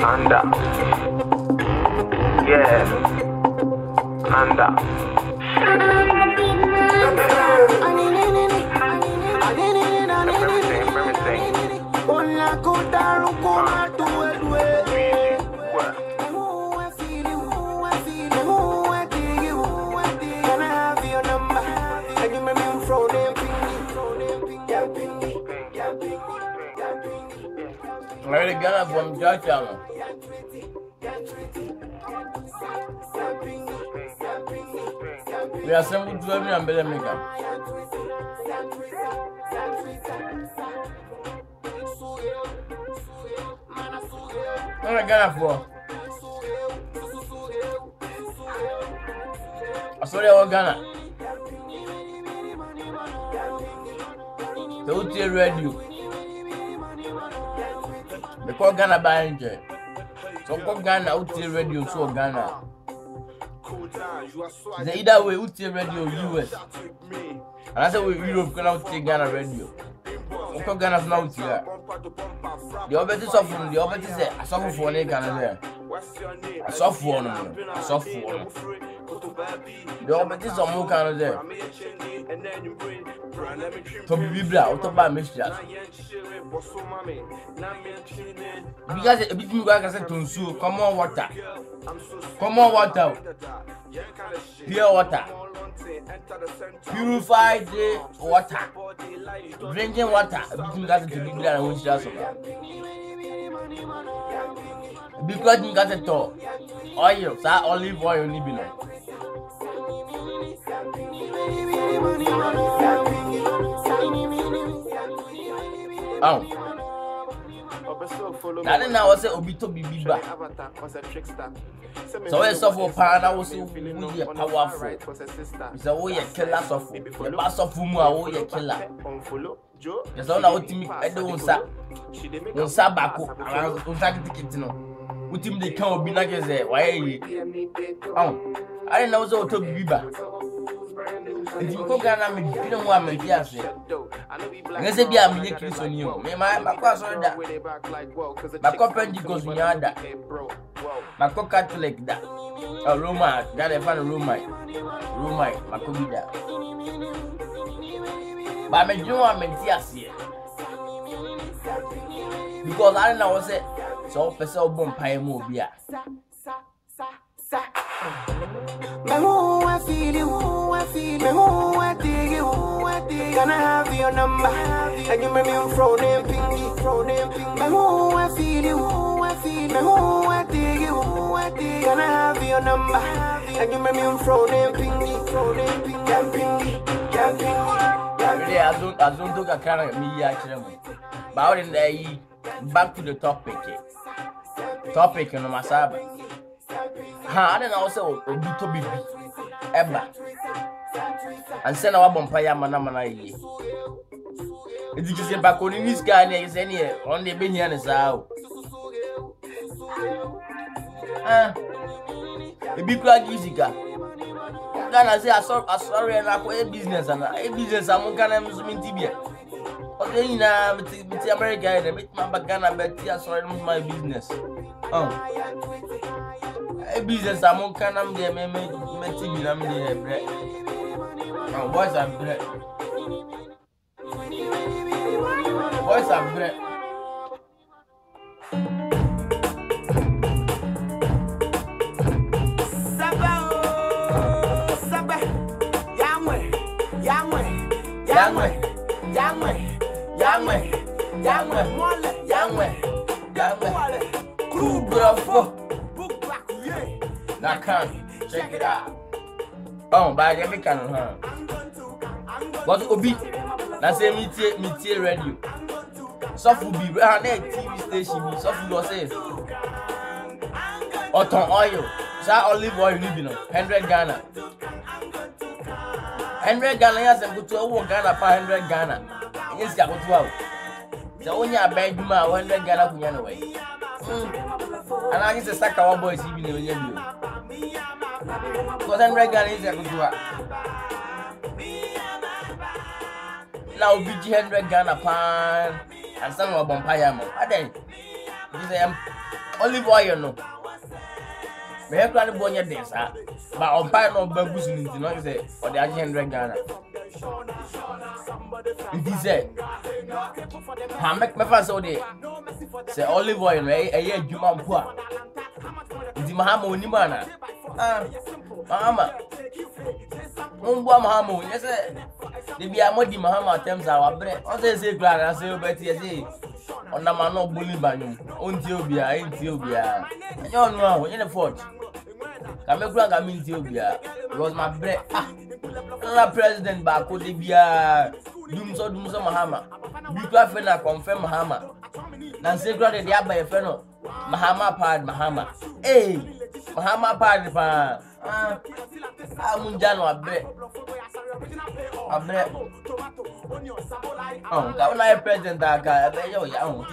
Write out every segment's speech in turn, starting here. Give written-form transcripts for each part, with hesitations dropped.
Anda. Yeah. Anda. I really got up from Georgetown. We are some good women and better makeup. What I got for? I saw they were Ghana. The OT radio. They call Ghana by Angel. So call Ghana OT radio so Ghana. The either way OT radio US. And I said we Europe can OT Ghana radio. We call Ghana now OT here. The obeti suffer, the obeti say I suffer for any Ghana there. I suffer for no. I suffer for no. The obeti some more Ghana there. To be Biblia, Otoba Mishra. Because a bit you guys said to so come on water. Come on water. Pure water. Purified water. Drinking water. A bit you guys to Biblia and Mishra. Because you got it all. Oil, that olive oil nibino. Oh. That now was a obito bibiba. So we suffer power now was really powerful. It's a way a killer suffer. The bass of whom are all a killer. There's all our team. I don't say. Don't say back. Don't say it. No. What team they can't be like say why? Oh. I don't know so to bibiba. If you go Ghana, you don't want me to say. Let's say, I'm a Christian. My class on that. My company goes in yonder. My Catholic that. A Roma, that I found a Romite. Romite, my Kubida. But I don't want me to say. Because I don't know what's it. So, person bomb pie more beer. I feel you, I feel you, I dig you, can I have your number? And you make me throw them pingy. I feel you, I feel you, I dig you, can I have your number? And you make me throw them pingy. I don't look at kind of me actually. But in the back to the topic. Topic in my sabbath. I don't know also Obito Bibi Eba and send our bumpire manamana ye. It is just back on this guy is any on the Benyan is out. A big like Isica. Ghana say I sorry and I a business and a business I'm gonna mean Tibia. Okay, now with America, I meet my Ghana, but sorry, my business. A business I'm kind of there, me TV, I'm there, bread. Oh, boys are bread. Boys are bread. Now come, check it out. Oh, by the way, huh? But Obi, now say me radio. Soft will be around TV station. Soft will say, Oton oil, sa olive oil, 100 Ghana. 100 Ghana, yes, and go to a Ghana for 100 Ghana. Yes, I go to out. The only a bad 100 Ghana away. And I guess a sack of boys even in the because 100 Ghana is a good one. Now, BG 100 Ghana pan and some of Bompire. This olive oil no. Me have to go near this, but on pine no bamboo in the noise or the $100 Ghana. It is said, I make my first all day. Say olive oil, a year Juma poor. The Mahamo Nimana. Mahama. Mahamo, yes, the Biamodi Mahama attempts our bread. I say, glad I say, but yes, on the man of bullying by you. Until Ethiopia. You know, in the fort. Come a Ethiopia. Was my bread. President Bako de Bia. Dumso Mahama. Bukafena confirm Mahama. Nancy granted the Abba Feno. Mahama pad Mahama. Hey, Mahama pad pa. Munjano abre. Oh, that one I present that guy. I bet you young.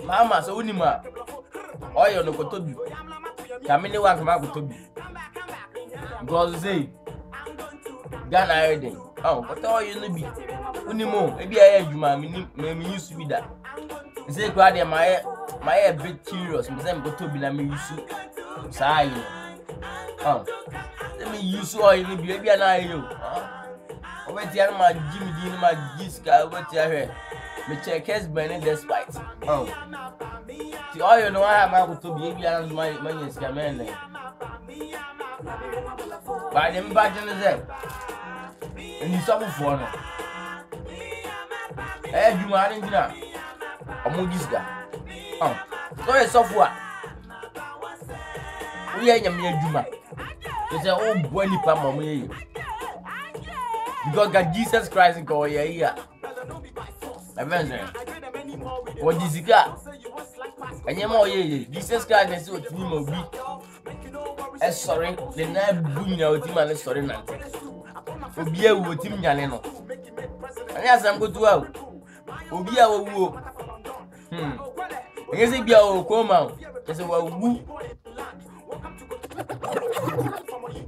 Mahama so unima. Oyo no kotobi. Kamini wa kama kotobi. Because say Ghana everything. Oh, but all you know be unimo. Maybe I adwuma me use to be that. Say crowd my bit curious. Me say me kotobi na me use. Say you. Oh. Let me use all you be maybe na you. Over there my Jimmy Dean my Giska over there. Me check his burning despite. Oh. The all you know I have my kotobi maybe and my is coming. By them back in the day. And you suffer for it. Eh, you are in dinner. Amudiska. Oh, so it's software. We are in Juma. It's an old boy, because God Jesus Christ in Korea here. Avengers. What is it? And you know, Jesus Christ is what you will be. Sorry, the night boon out him and sorry nothing. Obia with him Yaneno. And as I'm good to out. Obia woo. Yes, it be our come out. Yes, a woo.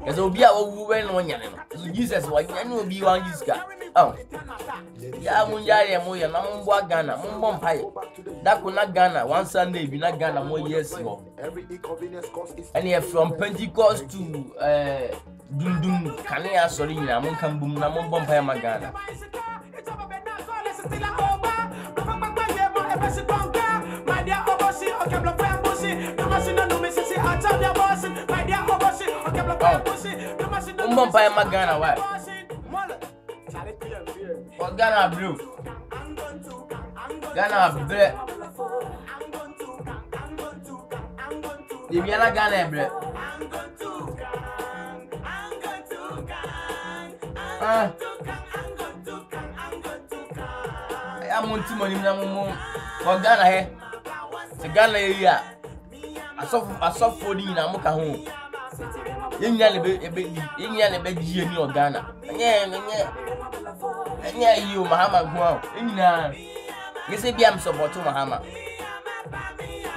Yes, Obia woo when one Yaneno. Jesus, why you know be one Giska. Oh, yeah, Munjari and Moya, Namwa Ghana, Mumbom Pie. That could not Ghana, one Sunday, be not Ghana more years ago. And here from Pentecost to Dundum, Kania, sorry, Namun Boom, Namon Bompire Magana. Bompire Magana, why? What Ghana blue? Ghana black. The Vienna Ghana black. I'm on Timon for Ghana here. The Ghana area. I saw 40 in Amoka home. Indian Belgian or Ghana. Yeah, you Mahama go. You say I'm supporting Mahama.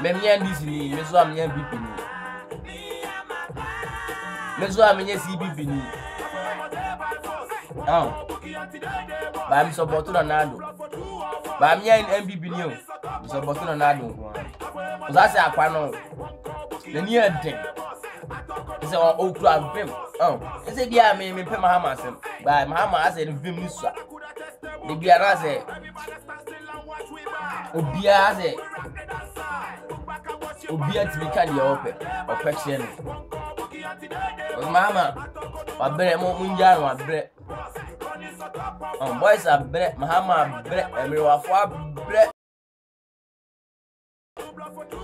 Memian Disney, Meso am yan pipi ni. Meso am yan CPP ni. Oh. Ba I'm supporting Ronaldo. Ba am yan MPP ni o. I'm supporting Ronaldo. Oza se akwa no. The near thing. It's a okra vim. Oh. You say dia me pe Mahama sem. Ba Mahama ase the vim ni so. The biara se Obia se Obia tibika di opection. Mama, abre mo munja no abre. Boys abre, Mahama abre, everyone for abre.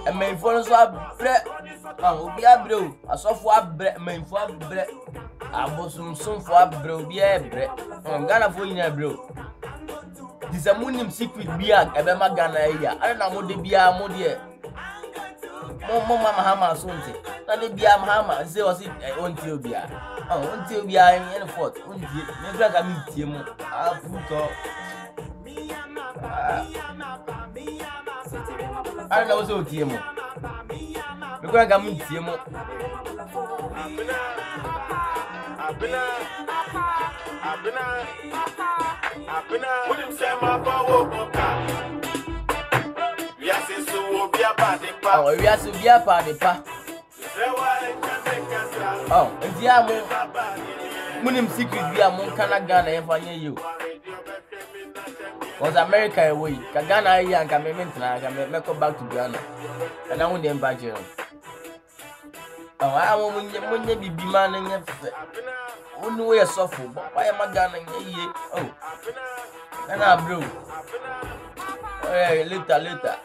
And main for so abre. Obia abre, asofo abre, main for abre. Abosum som for abre, Obia abre. Ghana for yin abre. This a moon secret beer, Ebema Ghana here. I don't know what the beer more dear. Mama Mahama Sunday. Not the beer Mahama, say was it until beer. Oh, until we are in any fort. Never got me Timo. I'll put up. I don't know so Timo. Look like I'm in Timo. I've been Oh, we are so be a party pa. Oh, and yeah, Munim secret be among Canada and Fanya you. Was America away? Ghana and Cameroon can make back to Ghana. And I want them back here. Oh, I want you be man and your only way a soft. Why am I Ghana? Oh, and I blew. Later.